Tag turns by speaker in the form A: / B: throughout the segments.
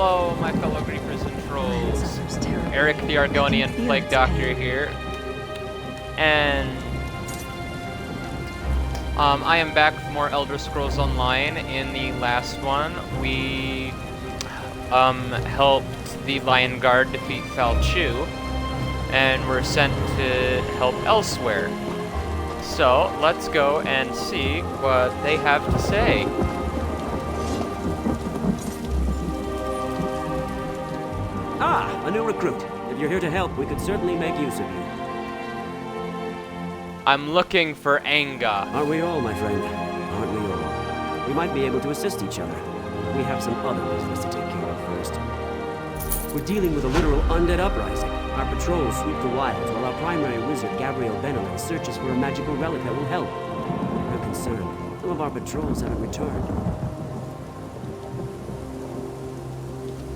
A: Hello, my fellow Griefers and Trolls. Eric the Argonian Plague Doctor here. And I am back with more Elder Scrolls Online. In the last one, we helped the Lion Guard defeat Falchu, and were sent to help elsewhere. So, let's go and see what they have to say.
B: Ah, a new recruit. If you're here to help, we could certainly make use of you.
A: I'm looking for Angoth.
B: Aren't we all, my friend? Aren't we all? We might be able to assist each other. We have some other business to take care of first. We're dealing with a literal undead uprising. Our patrols sweep the wilds, while our primary wizard, Gabriel Benelay, searches for a magical relic that will help. We're concerned. Some of our patrols haven't returned.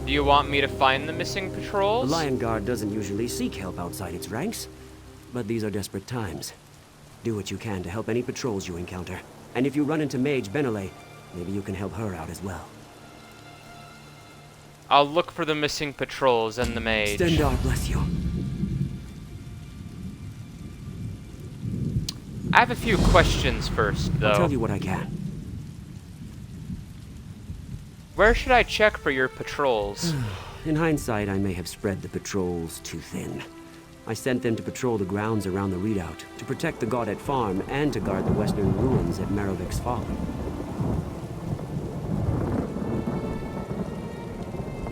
A: Do you want me to find the missing patrols?
B: The Lion Guard doesn't usually seek help outside its ranks. But these are desperate times. Do what you can to help any patrols you encounter. And if you run into Mage Benelay, maybe you can help her out as well.
A: I'll look for the missing patrols and the mage.
B: Stendar bless you.
A: I have a few questions first, though.
B: I'll tell you what I can.
A: Where should I check for your patrols?
B: In hindsight, I may have spread the patrols too thin. I sent them to patrol the grounds around the redoubt, to protect the Gaudet farm, and to guard the western ruins at Merovik's Folly.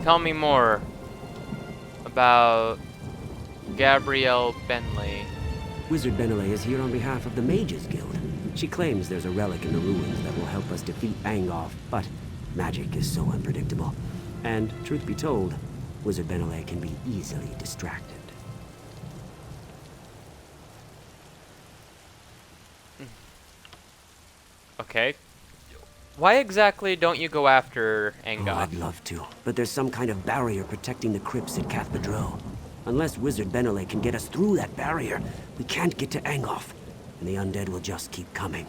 A: Tell me more about Gabrielle Benley.
B: Wizard Benelay is here on behalf of the Mages Guild. She claims there's a relic in the ruins that will help us defeat Angoth, but magic is so unpredictable. And, truth be told, Wizard Benelay can be easily distracted.
A: Okay. Why exactly don't you go after Angoth?
B: Oh, I'd love to, but there's some kind of barrier protecting the crypts at Cathedral. Unless Wizard Benelay can get us through that barrier, we can't get to Angoth, and the undead will just keep coming.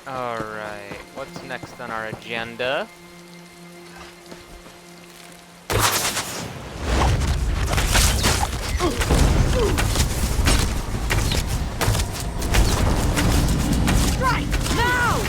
A: Alright, what's next on our agenda?
C: Strike! Now!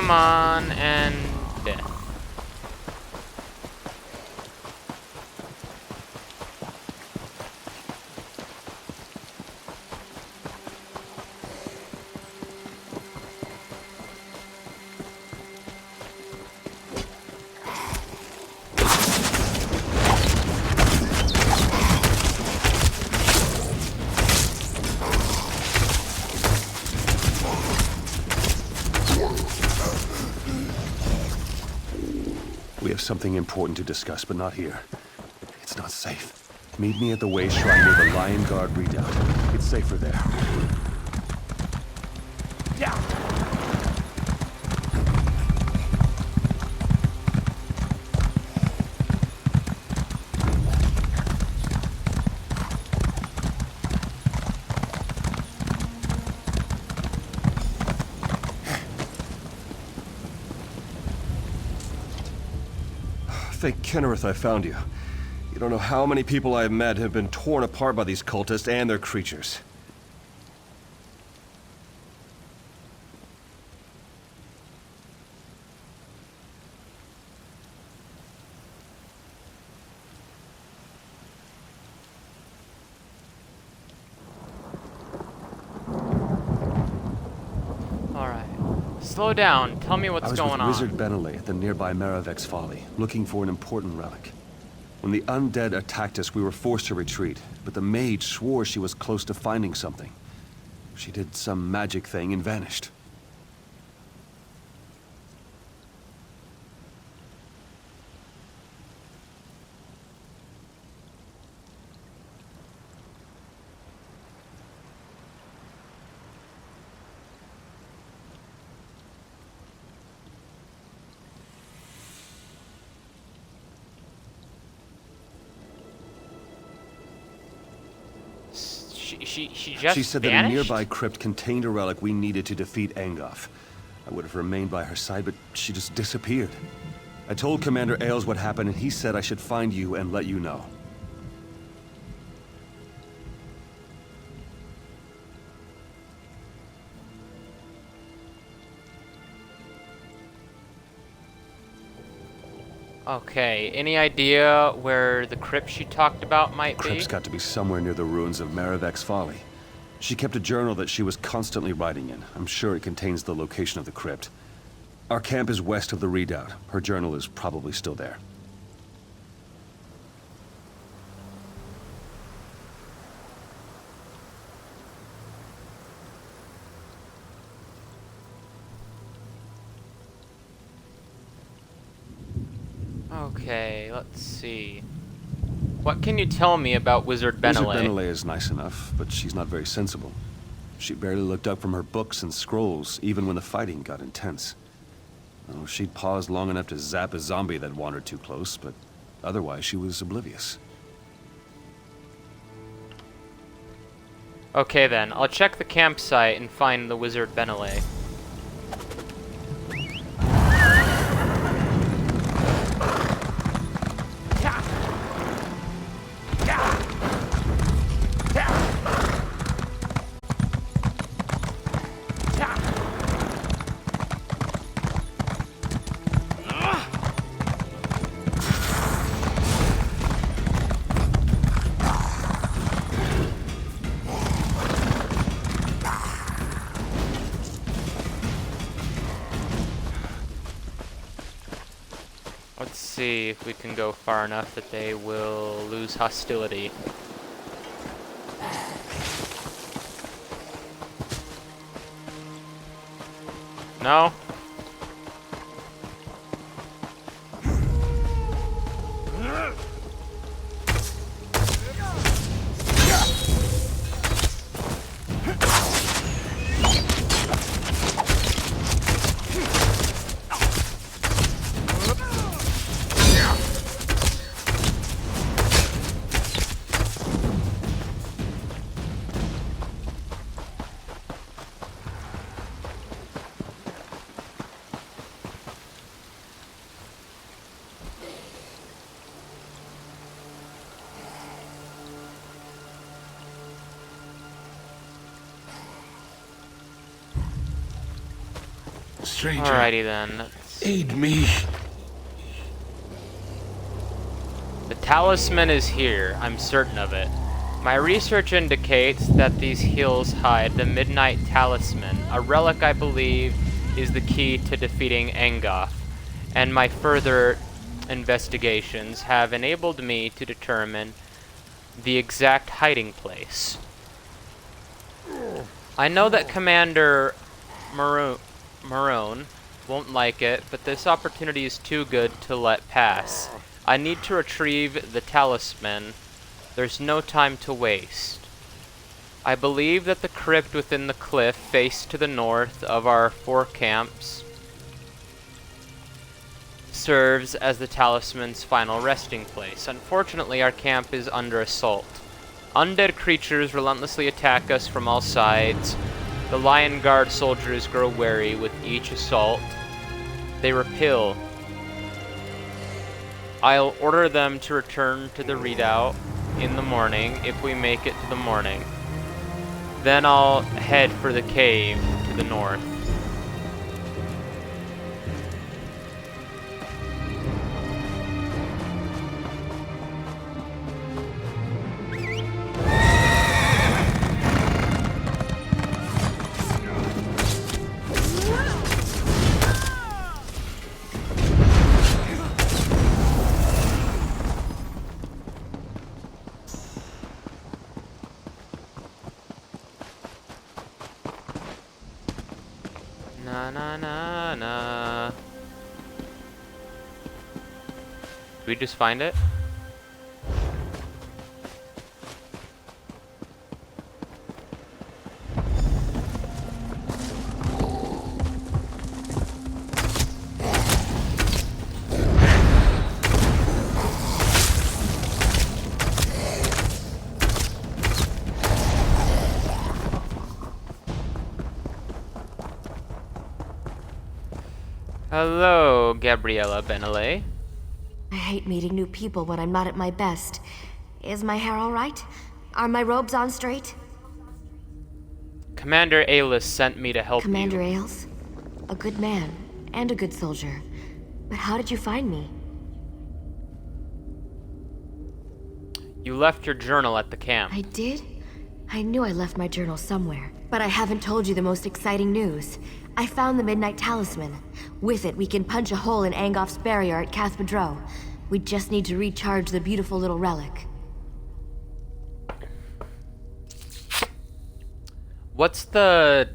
A: Come on, and death.
D: We have something important to discuss, but not here. It's not safe. Meet me at the way shrine near the Lion Guard redoubt. It's safer there. Thank Kennereth I found you. You don't know how many people I have met have been torn apart by these cultists and their creatures.
A: Alright. Slow down. Tell me what's going on.
D: I was with Wizard Benelli at the nearby Maravek's Folly, looking for an important relic. When the undead attacked us, we were forced to retreat, but the mage swore she was close to finding something. She did some magic thing and vanished.
A: She just
D: She said
A: vanished?
D: that a nearby crypt contained a relic we needed to defeat Angoth. I would have remained by her side, but she just disappeared. I told Commander Ailes what happened, and he said I should find you and let you know.
A: Okay, any idea where the crypt she talked about might be?
D: Crypt's got to be somewhere near the ruins of Maravek's Folly. She kept a journal that she was constantly writing in. I'm sure it contains the location of the crypt. Our camp is west of the redoubt. Her journal is probably still there.
A: Okay, let's see. What can you tell me about Wizard Benelli?
D: Wizard Benelli is nice enough, but she's not very sensible. She barely looked up from her books and scrolls, even when the fighting got intense. Oh, she'd paused long enough to zap a zombie that wandered too close, but otherwise she was oblivious.
A: Okay then, I'll check the campsite and find the Wizard Benelli. Let's see if we can go far enough that they will lose hostility. No?
E: stranger.
A: Alrighty then.
E: Aid me.
A: The talisman is here, I'm certain of it. My research indicates that these hills hide the Midnight Talisman, a relic I believe is the key to defeating Angoth, and my further investigations have enabled me to determine the exact hiding place. I know that Commander Marone won't like it, but this opportunity is too good to let pass. I need to retrieve the talisman. There's no time to waste. I believe that the crypt within the cliff faced to the north of our 4 camps serves as the talisman's final resting place. Unfortunately, our camp is under assault. Undead creatures relentlessly attack us from all sides. The Lion Guard soldiers grow wary with each assault. They repel. I'll order them to return to the redoubt in the morning if we make it to the morning. Then I'll head for the cave to the north. Na na na na. Did we just find it? Hello, Gabriella Benele.
C: I hate meeting new people when I'm not at my best. Is my hair all right? Are my robes on straight?
A: Commander Alis sent me to help
C: Commander
A: you.
C: Ailes? A good man, and a good soldier. But how did you find me?
A: You left your journal at the camp.
C: I did? I knew I left my journal somewhere. But I haven't told you the most exciting news. I found the Midnight Talisman. With it, we can punch a hole in Angoth's barrier at Cathedral. We just need to recharge the beautiful little relic.
A: What's the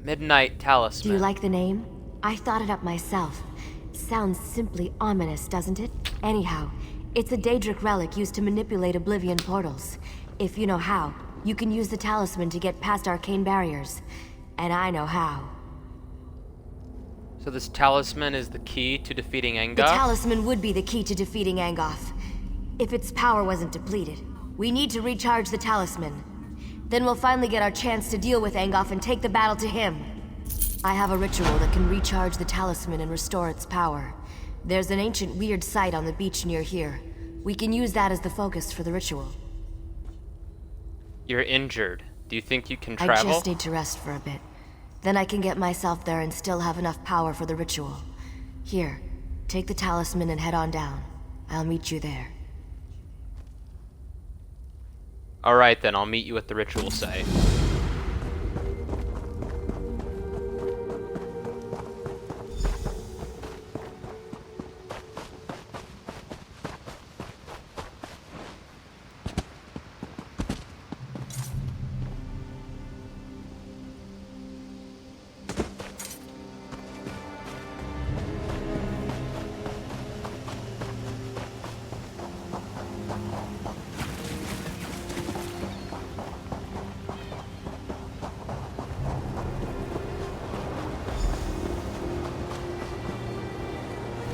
A: Midnight Talisman?
C: Do you like the name? I thought it up myself. Sounds simply ominous, doesn't it? Anyhow, it's a Daedric relic used to manipulate Oblivion portals. If you know how, you can use the talisman to get past arcane barriers. And I know how.
A: So this talisman is the key to defeating Angoth?
C: The talisman would be the key to defeating Angoth. If its power wasn't depleted. We need to recharge the talisman. Then we'll finally get our chance to deal with Angoth and take the battle to him. I have a ritual that can recharge the talisman and restore its power. There's an ancient weird site on the beach near here. We can use that as the focus for the ritual.
A: You're injured. Do you think you can travel?
C: I just need to rest for a bit. Then I can get myself there and still have enough power for the ritual. Here, take the talisman and head on down. I'll meet you there.
A: Alright then, I'll meet you at the ritual site.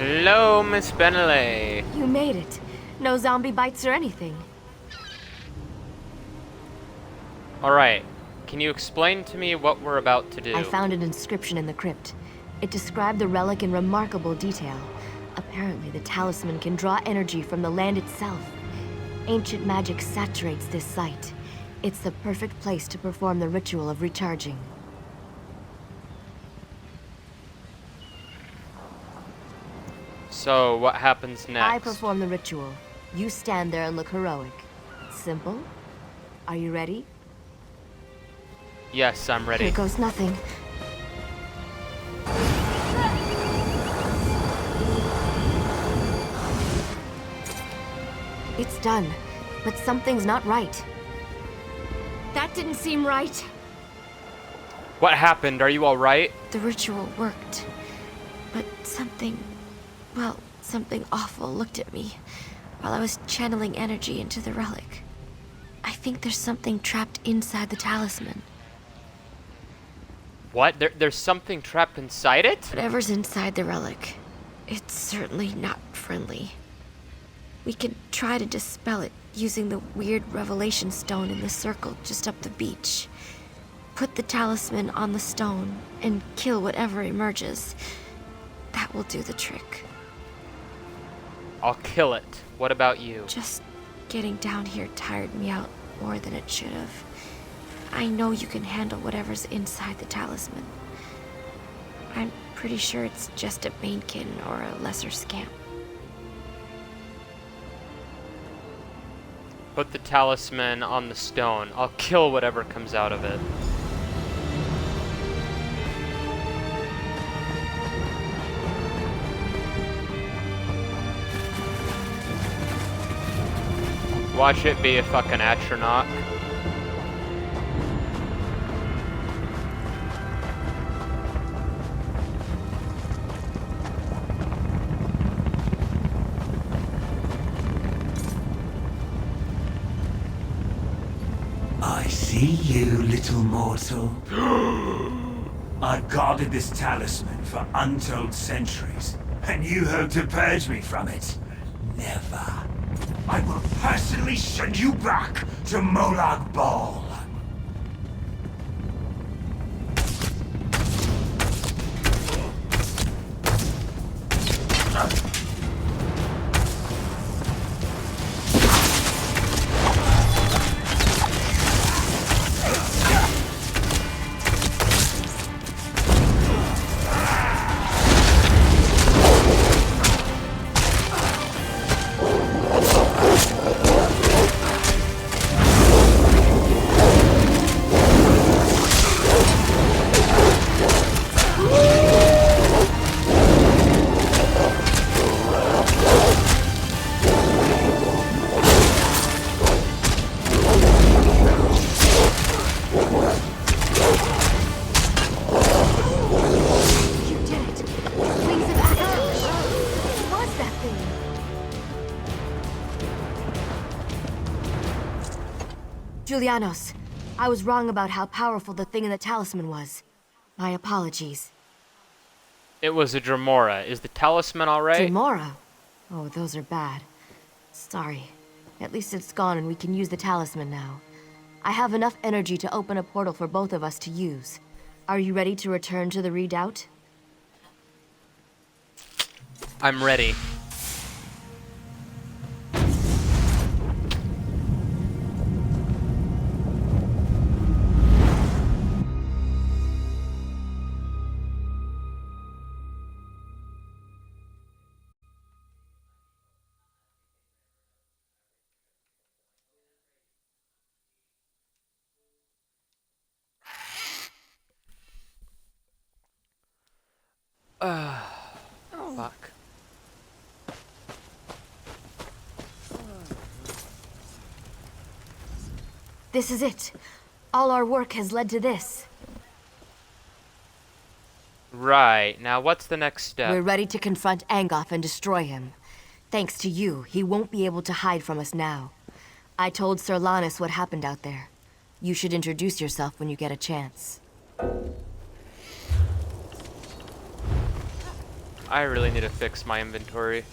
A: Hello, Miss Benele.
C: You made it. No zombie bites or anything.
A: Alright, can you explain to me what we're about to do?
C: I found an inscription in the crypt. It described the relic in remarkable detail. Apparently, the talisman can draw energy from the land itself. Ancient magic saturates this site. It's the perfect place to perform the ritual of recharging.
A: So, what happens next?
C: I perform the ritual. You stand there and look heroic. Simple? Are you ready?
A: Yes, I'm ready.
C: Here goes nothing. It's done, but something's not right. That didn't seem right.
A: What happened? Are you alright?
C: The ritual worked, but something awful looked at me while I was channeling energy into the relic. I think there's something trapped inside the talisman.
A: What? There's something trapped inside it?
C: Whatever's inside the relic, it's certainly not friendly. We can try to dispel it using the weird revelation stone in the circle just up the beach. Put the talisman on the stone and kill whatever emerges. That will do the trick.
A: I'll kill it. What about you?
C: Just getting down here tired me out more than it should have. I know you can handle whatever's inside the talisman. I'm pretty sure it's just a Banekin or a lesser scamp.
A: Put the talisman on the stone. I'll kill whatever comes out of it. Watch it be a fucking astronaut.
E: I see you, little mortal. I've guarded this talisman for untold centuries, and you hope to purge me from it? Never. I will personally send you back to Molag Bal.
C: Julianos, I was wrong about how powerful the thing in the talisman was. My apologies.
A: It was a Dremora. Is the talisman alright?
C: Dremora? Oh, those are bad. Sorry. At least it's gone and we can use the talisman now. I have enough energy to open a portal for both of us to use. Are you ready to return to the redoubt?
A: I'm ready. Fuck.
C: This is it. All our work has led to this.
A: Right. Now what's the next step?
C: We're ready to confront Angoth and destroy him. Thanks to you, he won't be able to hide from us now. I told Sir Lannis what happened out there. You should introduce yourself when you get a chance.
A: I really need to fix my inventory.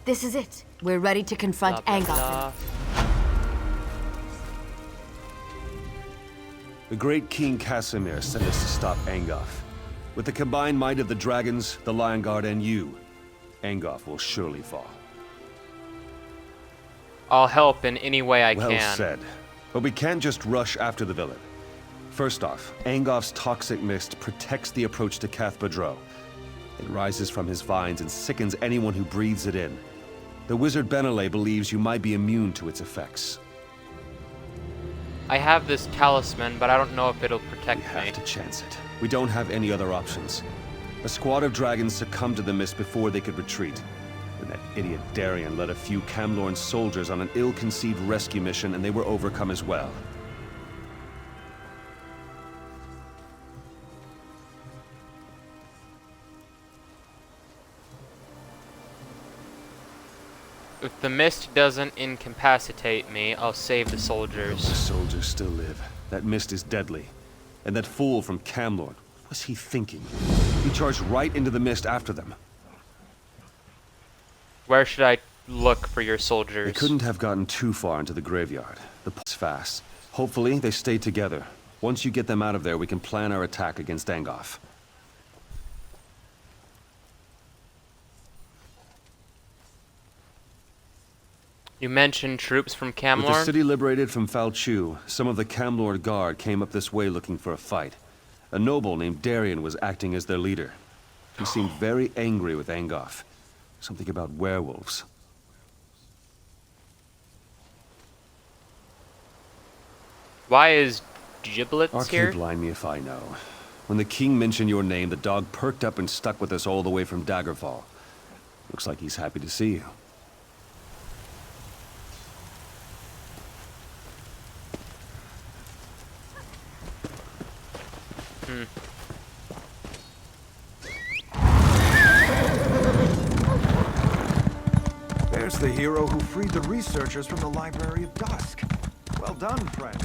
C: This is it. We're ready to confront
A: Blah,
C: Angoth.
A: blah, blah.
D: The great King Casimir sent us to stop Angoth. With the combined might of the dragons, the Lion Guard, and you, Angoth will surely fall.
A: I'll help in any way I
D: Well
A: can.
D: said. But we can't just rush after the villain. First off, Angoth's toxic mist protects the approach to Cath Badro. It rises from his vines and sickens anyone who breathes it in. The wizard Benele believes you might be immune to its effects.
A: I have this talisman, but I don't know if it'll protect
D: We have
A: me.
D: to chance it. We don't have any other options. A squad of dragons succumbed to the mist before they could retreat. Then that idiot Darien led a few Camlorn soldiers on an ill-conceived rescue mission, and they were overcome as well.
A: If the mist doesn't incapacitate me, I'll save the
D: The
A: soldiers.
D: soldiers still live. That mist is deadly. And that fool from Camlorn, what was he thinking? He charged right into the mist after them.
A: Where should I look for your soldiers?
D: They couldn't have gotten too far into the graveyard. The place fast. Hopefully, they stay together. Once you get them out of there, we can plan our attack against Angoth.
A: You mentioned troops from
D: With the
A: Camlorn?
D: city liberated from Falchu, some of the Camlord Guard came up this way looking for a fight. A noble named Darien was acting as their leader. He seemed very angry with Angoth. Something about werewolves.
A: Why is Giblets
D: Arcade
A: here?
D: blind me if I know. When the king mentioned your name, the dog perked up and stuck with us all the way from Daggerfall. Looks like he's happy to see you.
F: There's the hero who freed the researchers from the Library of Dusk. Well done, friend.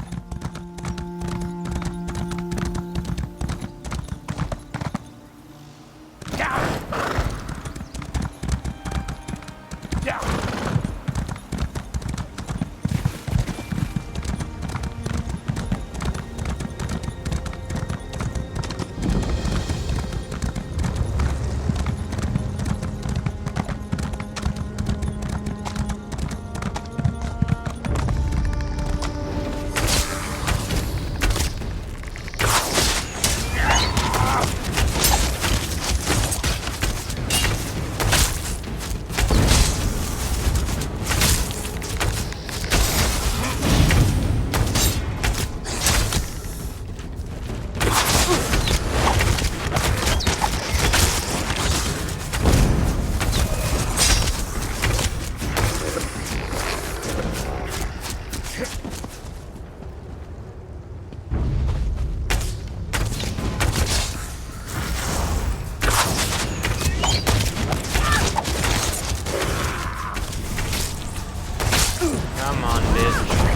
A: Come on, bitch.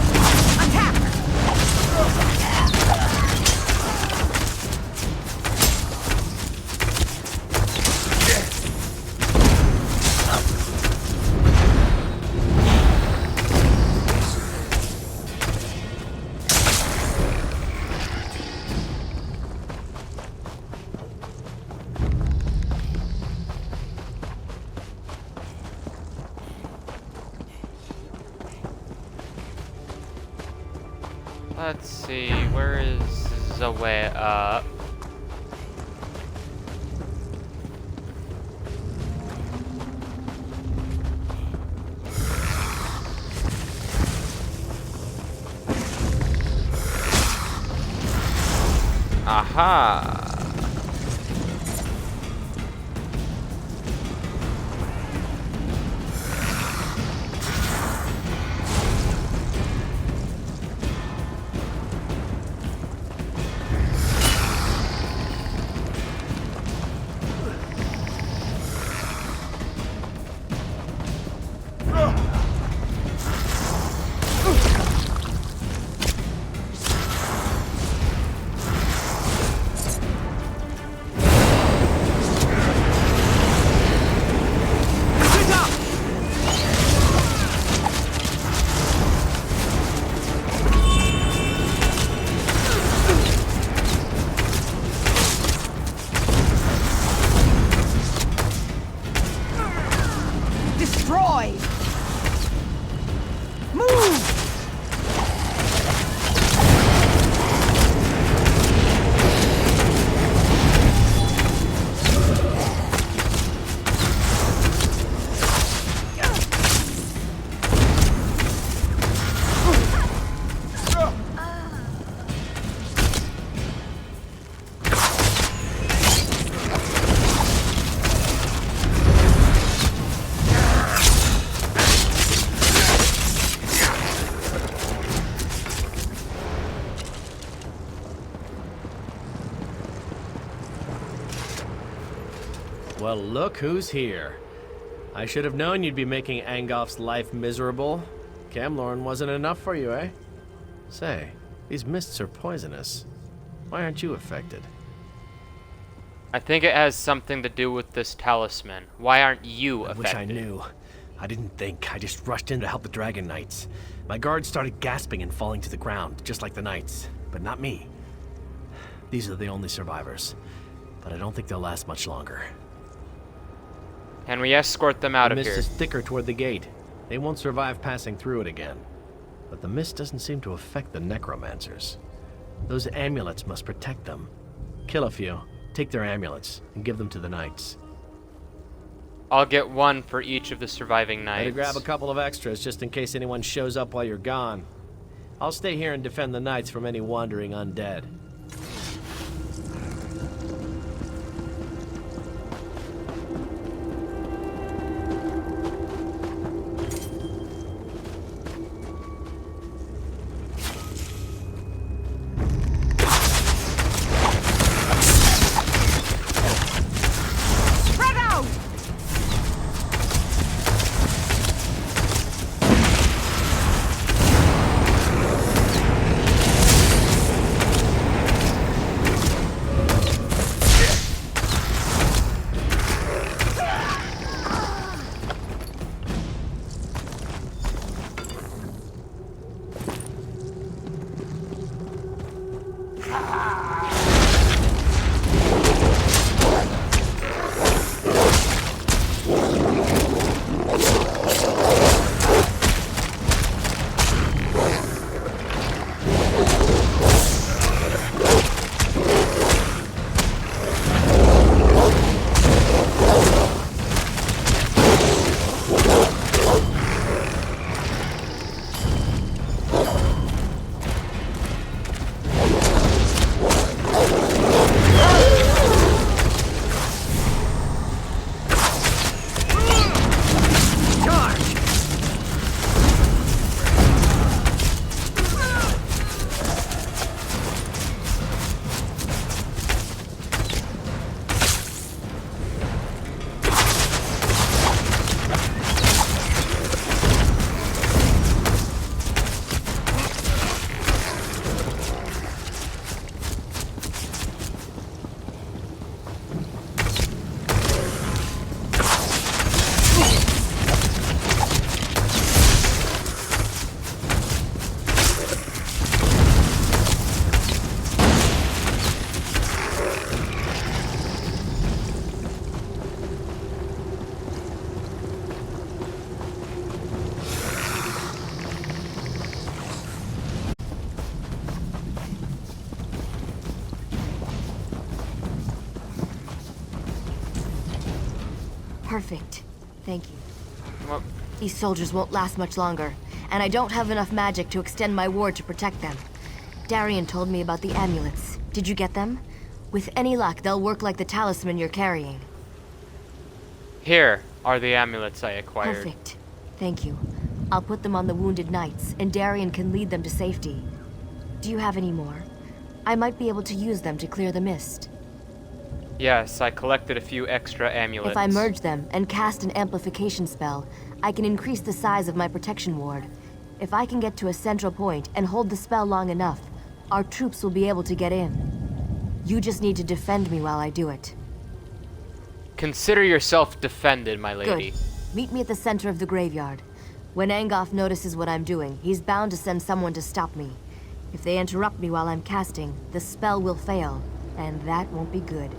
A: Let's see, where is the way up? Aha!
G: Well, look who's here. I should have known you'd be making Angoth's life miserable. Camlorn wasn't enough for you, eh? Say, these mists are poisonous. Why aren't you affected?
A: I think it has something to do with this talisman. Why aren't you affected?
G: I wish I knew. I didn't think. I just rushed in to help the Dragon Knights. My guards started gasping and falling to the ground, just like the Knights. But not me. These are the only survivors. But I don't think they'll last much longer.
A: Can we escort them out
G: The
A: of
G: mist
A: here?
G: is thicker toward the gate. They won't survive passing through it again. But the mist doesn't seem to affect the necromancers. Those amulets must protect them. Kill a few, take their amulets, and give them to the knights.
A: I'll get one for each of the surviving knights.
G: Better grab a couple of extras just in case anyone shows up while you're gone. I'll stay here and defend the knights from any wandering undead.
C: Perfect. Thank you.
A: Well,
C: These soldiers won't last much longer, and I don't have enough magic to extend my ward to protect them. Darian told me about the amulets. Did you get them? With any luck, they'll work like the talisman you're carrying.
A: here are the amulets I acquired.
C: Perfect. Thank you. I'll put them on the wounded knights, and Darian can lead them to safety. Do you have any more? I might be able to use them to clear the mist.
A: Yes, I collected a few extra amulets.
C: If I merge them and cast an amplification spell, I can increase the size of my protection ward. If I can get to a central point and hold the spell long enough, our troops will be able to get in. You just need to defend me while I do it.
A: Consider yourself defended, my lady.
C: Good. Meet me at the center of the graveyard. When Angoth notices what I'm doing, he's bound to send someone to stop me. If they interrupt me while I'm casting, the spell will fail, and that won't be good.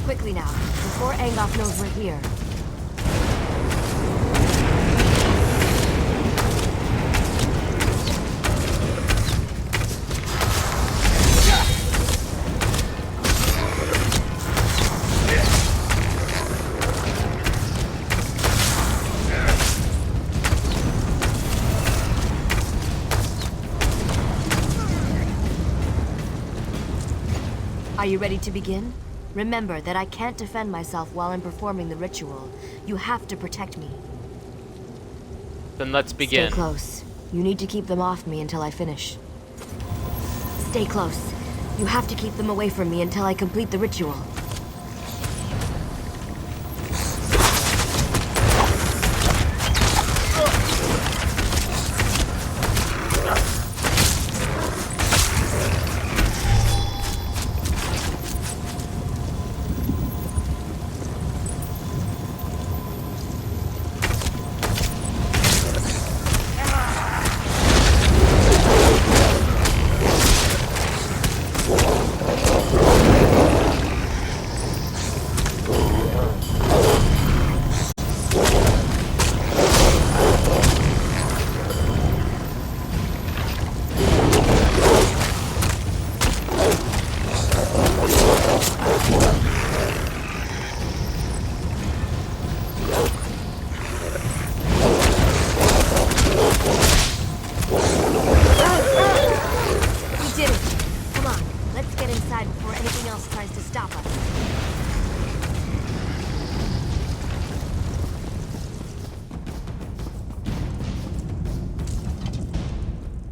C: Quickly now, before Angoth knows we're here. Are you ready to begin? Remember that I can't defend myself while I'm performing the ritual. You have to protect me.
A: Then let's begin.
C: Stay close. You need to keep them off me until I finish. Stay close. You have to keep them away from me until I complete the ritual.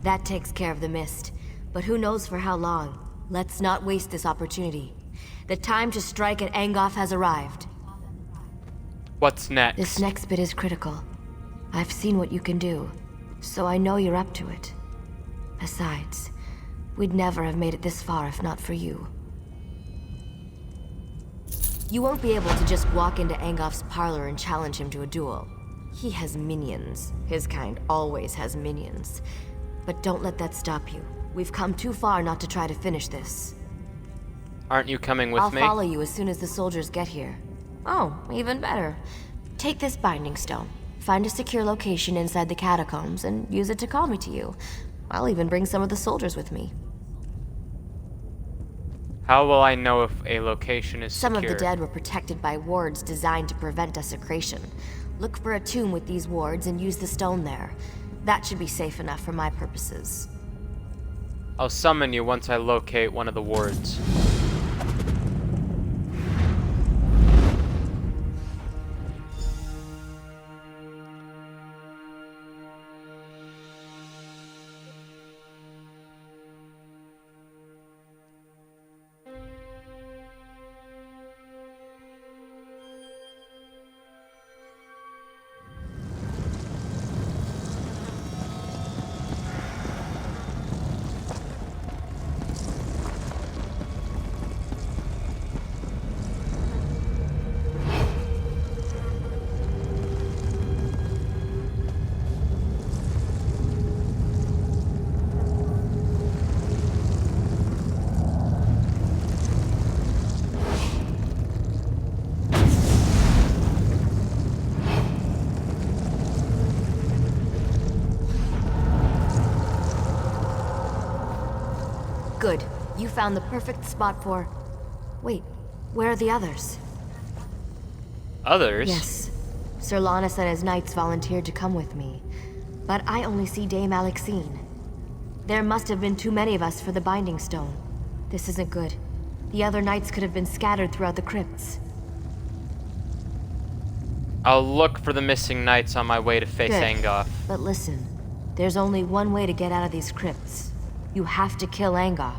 C: That takes care of the mist. But who knows for how long? Let's not waste this opportunity. The time to strike at Angoth has arrived.
A: What's next?
C: This next bit is critical. I've seen what you can do, so I know you're up to it. Besides, we'd never have made it this far if not for you. You won't be able to just walk into Angoth's parlor and challenge him to a duel. He has minions. His kind always has minions. But don't let that stop you. We've come too far not to try to finish this.
A: Aren't you coming with me?
C: I'll follow you as soon as the soldiers get here. Oh, even better. Take this binding stone. Find a secure location inside the catacombs and use it to call me to you. I'll even bring some of the soldiers with me.
A: How will I know if a location is
C: Some
A: secure?
C: of the dead were protected by wards designed to prevent desecration. Look for a tomb with these wards and use the stone there. That should be safe enough for my purposes.
A: I'll summon you once I locate one of the wards.
C: Good. You found the perfect spot for... Wait, where are the others?
A: Others?
C: Yes. Sir Lannis and his knights volunteered to come with me. But I only see Dame Alexine. There must have been too many of us for the Binding Stone. This isn't good. The other knights could have been scattered throughout the crypts.
A: I'll look for the missing knights on my way to face
C: Good.
A: Angoth.
C: But listen, there's only one way to get out of these crypts. You have to kill Angoth.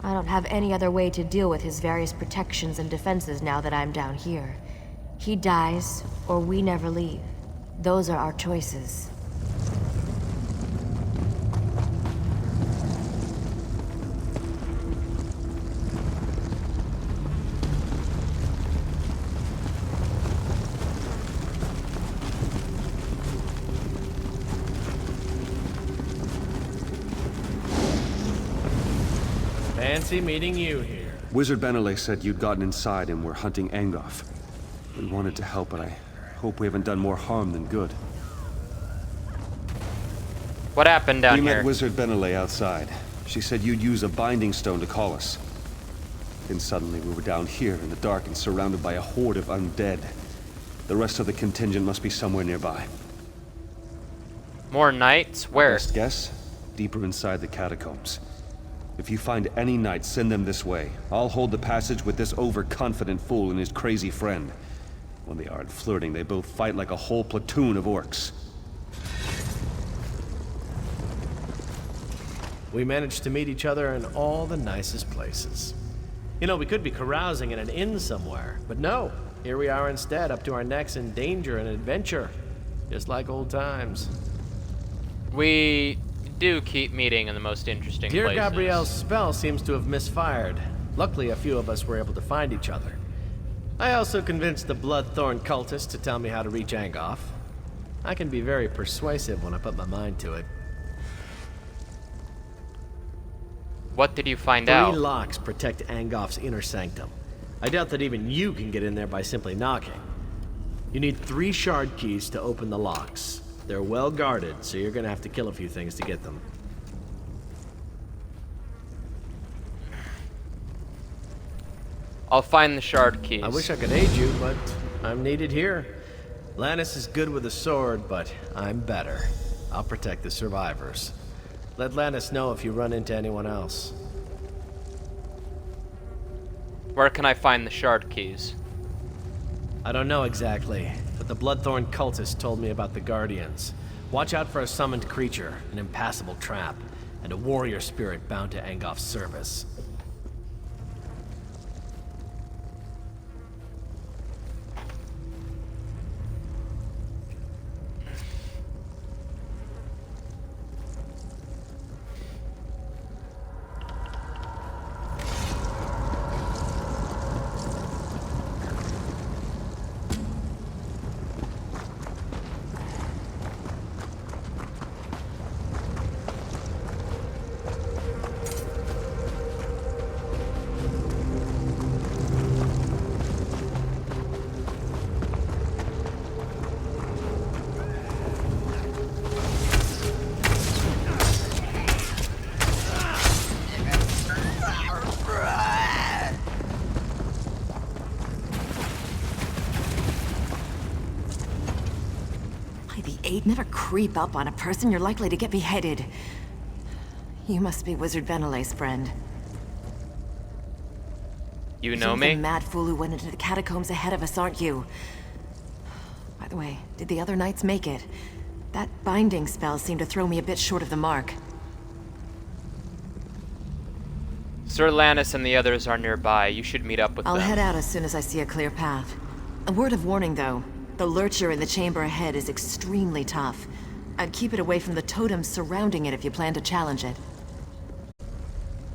C: I don't have any other way to deal with his various protections and defenses now that I'm down here. He dies, or we never leave. Those are our choices.
G: Fancy meeting you here.
D: Wizard Benelay said you'd gotten inside and were hunting Angoth. We wanted to help, but I hope we haven't done more harm than good.
A: What happened down
D: We
A: here?
D: met Wizard Benelay outside. She said you'd use a binding stone to call us. Then suddenly we were down here in the dark and surrounded by a horde of undead. The rest of the contingent must be somewhere nearby.
A: More knights? Where?
D: Best guess? Deeper inside the catacombs. If you find any knights, send them this way. I'll hold the passage with this overconfident fool and his crazy friend. When they aren't flirting, they both fight like a whole platoon of orcs.
G: We managed to meet each other in all the nicest places. You know, we could be carousing in an inn somewhere, but no. Here we are instead, up to our necks in danger and adventure. Just like old times.
A: We do keep meeting in the most interesting
G: Dear
A: places.
G: Gabrielle's spell seems to have misfired. Luckily, a few of us were able to find each other. I also convinced the Bloodthorn cultist to tell me how to reach Angoth. I can be very persuasive when I put my mind to it.
A: What did you find
G: 3
A: out?
G: locks protect Angoth's inner sanctum. I doubt that even you can get in there by simply knocking. You need 3 shard keys to open the locks. They're well guarded, so you're gonna have to kill a few things to get them.
A: I'll find the shard keys.
G: I wish I could aid you, but I'm needed here. Lannis is good with a sword, but I'm better. I'll protect the survivors. Let Lannis know if you run into anyone else.
A: Where can I find the shard keys?
G: I don't know exactly, but the Bloodthorn cultist told me about the Guardians. Watch out for a summoned creature, an impassable trap, and a warrior spirit bound to Angoth's service.
C: Never creep up on a person, you're likely to get beheaded. You must be Wizard Venele's friend.
A: You know
C: You're
A: me?
C: the mad fool who went into the catacombs ahead of us, aren't you? By the way, did the other knights make it? That binding spell seemed to throw me a bit short of the mark.
A: Sir Lannis and the others are nearby. You should meet up with
C: I'll
A: them.
C: head out as soon as I see a clear path. A word of warning, though. The lurcher in the chamber ahead is extremely tough. I'd keep it away from the totems surrounding it if you plan to challenge it.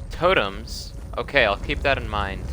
A: Totems? Okay, I'll keep that in mind.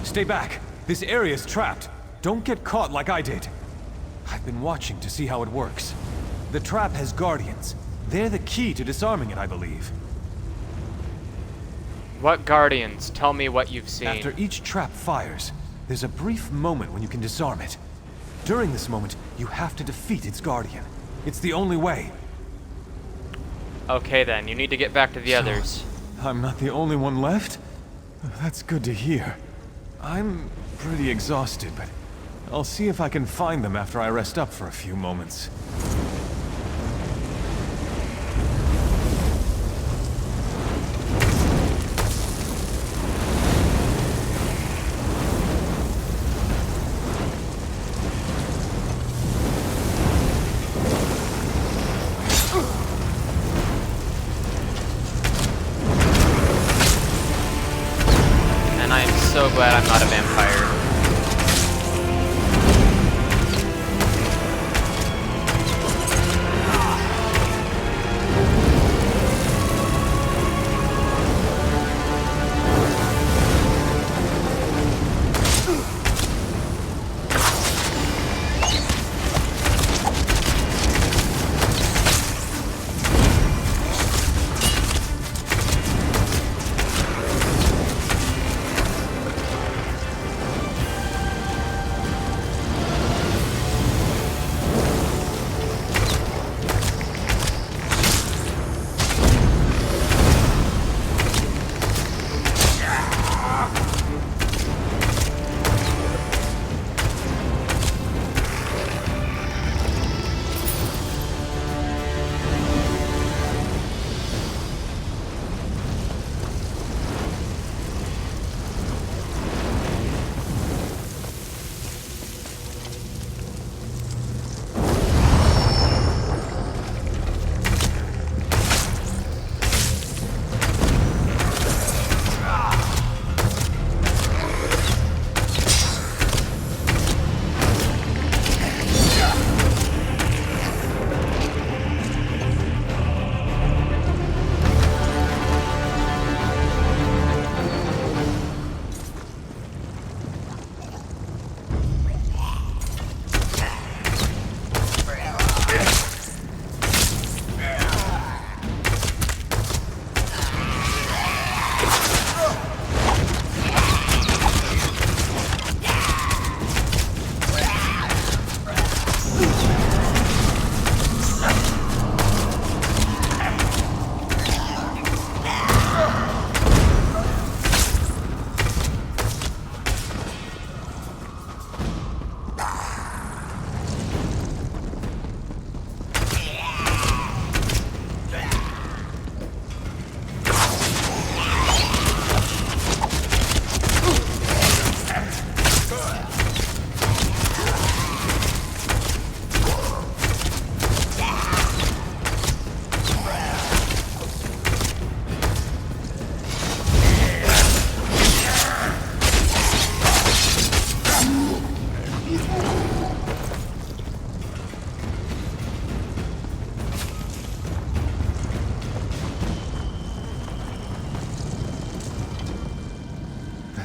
F: Stay back. This area's trapped. Don't get caught like I did. I've been watching to see how it works. The trap has guardians. They're the key to disarming it, I believe.
A: What guardians? Tell me what you've seen.
F: After each trap fires, there's a brief moment when you can disarm it. During this moment, you have to defeat its guardian. It's the only way.
A: Okay then, you need to get back to the others.
F: I'm not the only one left? That's good to hear. I'm pretty exhausted, but I'll see if I can find them after I rest up for a few moments.
A: So glad I'm not a vampire.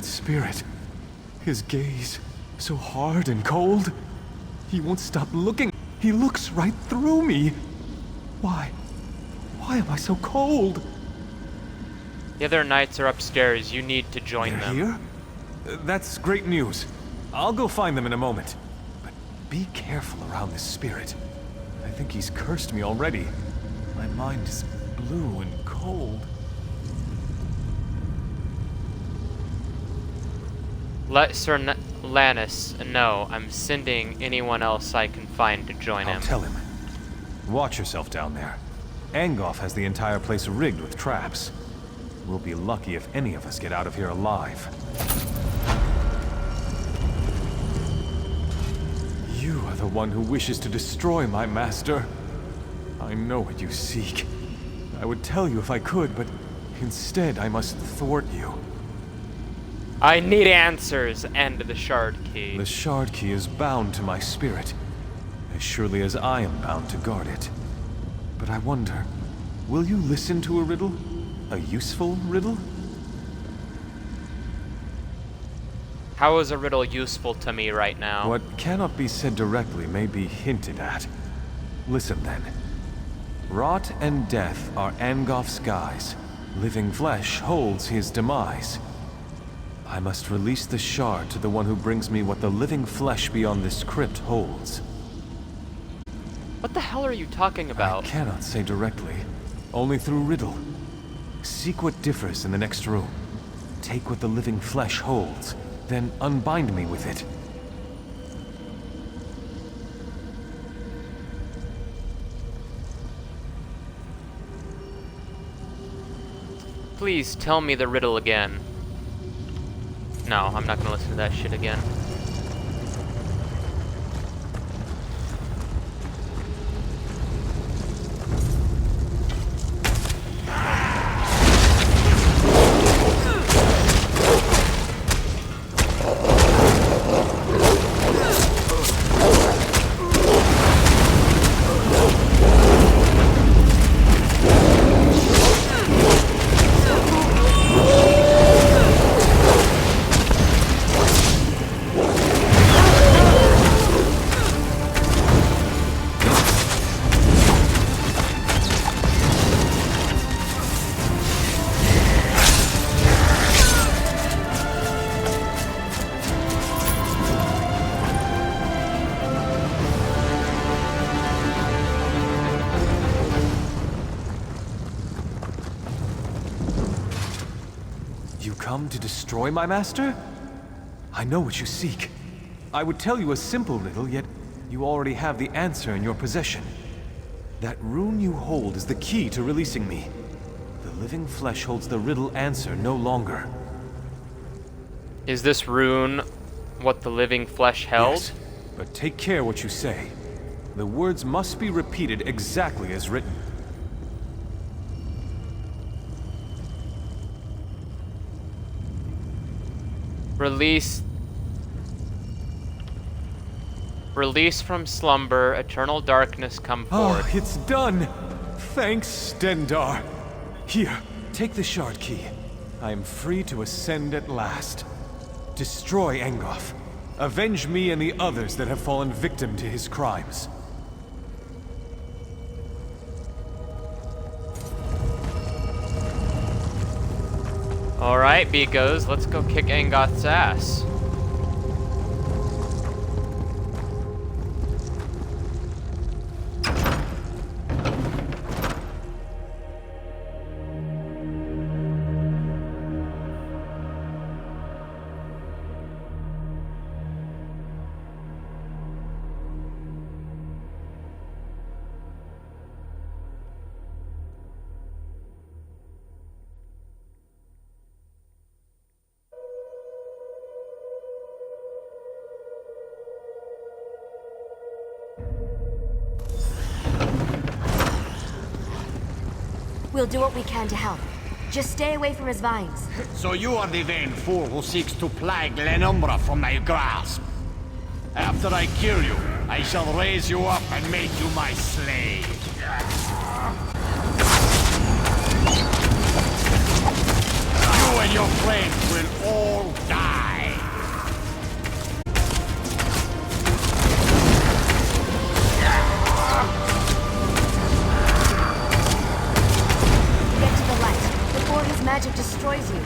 F: Spirit. His gaze, so hard and cold. He won't stop looking. He looks right through me. Why? Why am I so cold?
A: The other knights are upstairs. You need to join
F: They're
A: them.
F: here? That's great news. I'll go find them in a moment. But be careful around this spirit. I think he's cursed me already. My mind is blue and cold.
A: Let Sir Lannis know I'm sending anyone else I can find to join
F: I'll
A: him.
F: tell him. Watch yourself down there. Angoth has the entire place rigged with traps. We'll be lucky if any of us get out of here alive. You are the one who wishes to destroy my master. I know what you seek. I would tell you if I could, but instead I must thwart you.
A: I need answers and the shard key.
F: The shard key is bound to my spirit, as surely as I am bound to guard it. But I wonder, will you listen to a riddle? A useful riddle?
A: How is a riddle useful to me right now?
F: What cannot be said directly may be hinted at. Listen then. Rot and death are Angoth's guise. Living flesh holds his demise. I must release the shard to the one who brings me what the living flesh beyond this crypt holds.
A: What the hell are you talking about?
F: I cannot say directly, only through riddle. Seek what differs in the next room. Take what the living flesh holds, then unbind me with it.
A: Please tell me the riddle again. No, I'm not gonna listen to that shit again.
F: Come to destroy my master? I know what you seek. I would tell you a simple riddle, yet you already have the answer in your possession. That rune you hold is the key to releasing me. The living flesh holds the riddle answer no longer.
A: Is this rune what the living flesh held?
F: Yes, but take care what you say. The words must be repeated exactly as written.
A: Release from slumber, eternal darkness come forth.
F: Oh, it's done! Thanks, Stendar. Here, take the shard key. I am free to ascend at last. Destroy Angoth. Avenge me and the others that have fallen victim to his crimes.
A: Alright, beekos, let's go kick Angoth's ass.
C: We'll do what we can to help. Just stay away from his vines.
H: So you are the vain fool who seeks to ply Glenumbra from my grasp. After I kill you, I shall raise you up and make you my slave. You and your friends will all die.
C: Get to the light before his magic destroys you.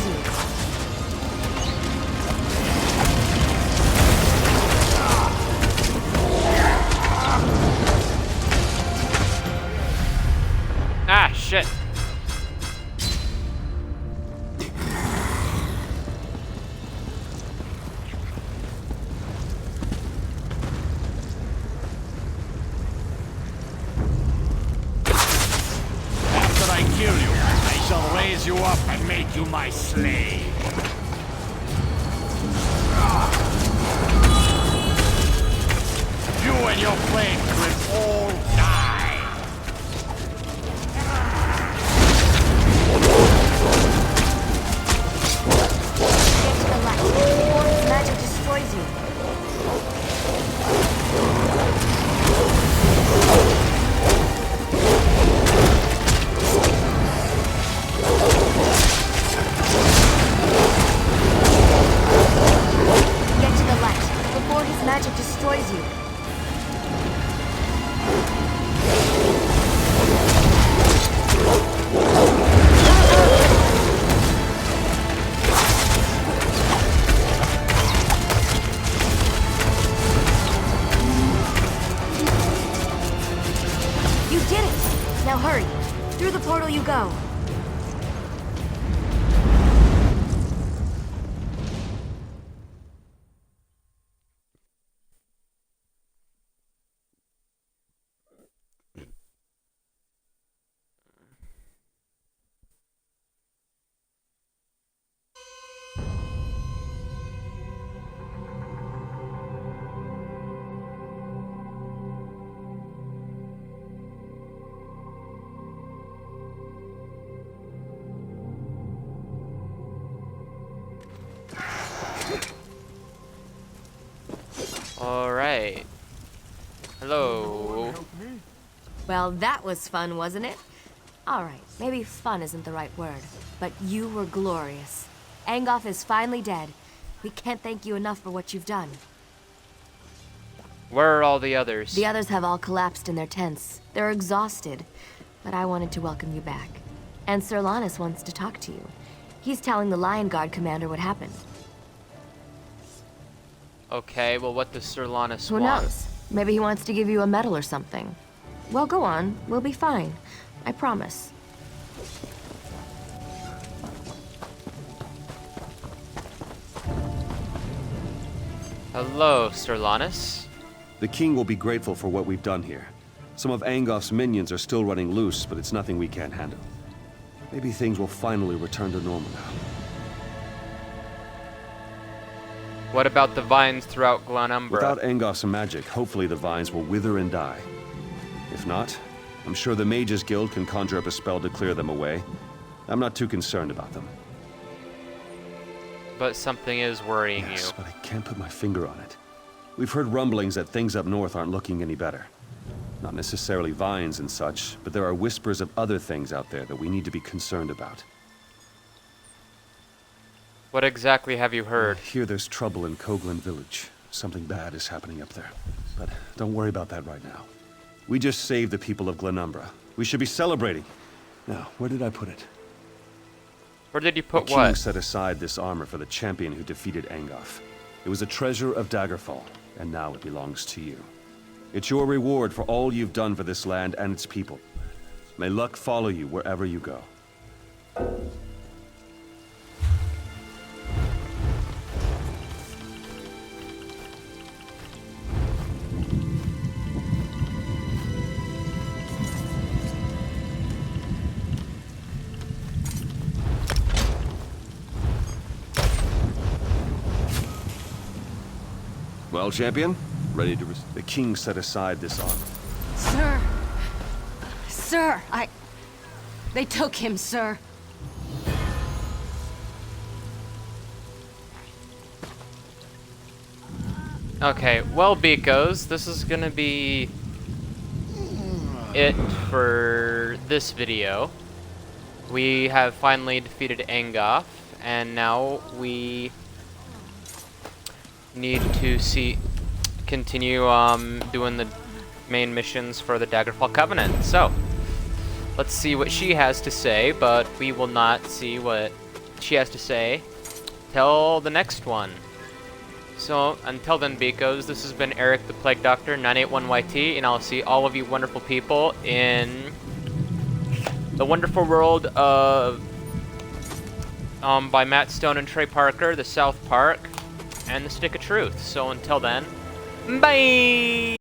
C: destroys you.
A: Ah, shit.
H: After I kill you, I shall raise you up and make you my slave. You and your friends will all die.
C: Get to the light before his magic destroys you. Get to the light before his magic destroys you. You did it! Now hurry. Through the portal you go.
A: Alright. Hello.
C: Well, that was fun, wasn't it? Alright, maybe fun isn't the right word, but you were glorious. Angoth is finally dead. We can't thank you enough for what you've done.
A: Where are all the others?
C: The others have all collapsed in their tents. They're exhausted, but I wanted to welcome you back. And Sir Lannis wants to talk to you. He's telling the Lion Guard commander what happened.
A: Okay, well, what does Sir Lannis
C: Who
A: want?
C: knows? Maybe he wants to give you a medal or something. Well, go on. We'll be fine. I promise.
A: Hello, Sir Lannis.
D: The king will be grateful for what we've done here. Some of Angoth's minions are still running loose, but it's nothing we can't handle. Maybe things will finally return to normal now.
A: What about the vines throughout Glenumbra?
D: Without Angoth's magic, hopefully the vines will wither and die. If not, I'm sure the Mages Guild can conjure up a spell to clear them away. I'm not too concerned about them.
A: But something is worrying
D: Yes,
A: you.
D: but I can't put my finger on it. We've heard rumblings that things up north aren't looking any better. Not necessarily vines and such, but there are whispers of other things out there that we need to be concerned about.
A: What exactly have you heard?
D: I hear there's trouble in Koglan village. Something bad is happening up there. But don't worry about that right now. We just saved the people of Glenumbra. We should be celebrating. Now, where did I put it?
A: Where did you put
D: The king
A: what?
D: set aside this armor for the champion who defeated Angoth. It was a treasure of Daggerfall, and now it belongs to you. It's your reward for all you've done for this land and its people. May luck follow you wherever you go. Well, champion, ready to The king set aside this armor.
I: Sir! Sir, They took him, sir.
A: Okay, well, beekos, this is gonna be it for this video. We have finally defeated Angoth, and now we need to continue doing the main missions for the Daggerfall Covenant. So let's see what she has to say, but we will not see what she has to say till the next one. So, until then, beekos, this has been Eric the Plague Doctor, 981YT, and I'll see all of you wonderful people in the wonderful world of, by Matt Stone and Trey Parker, the South Park, and the Stick of Truth. So until then, bye!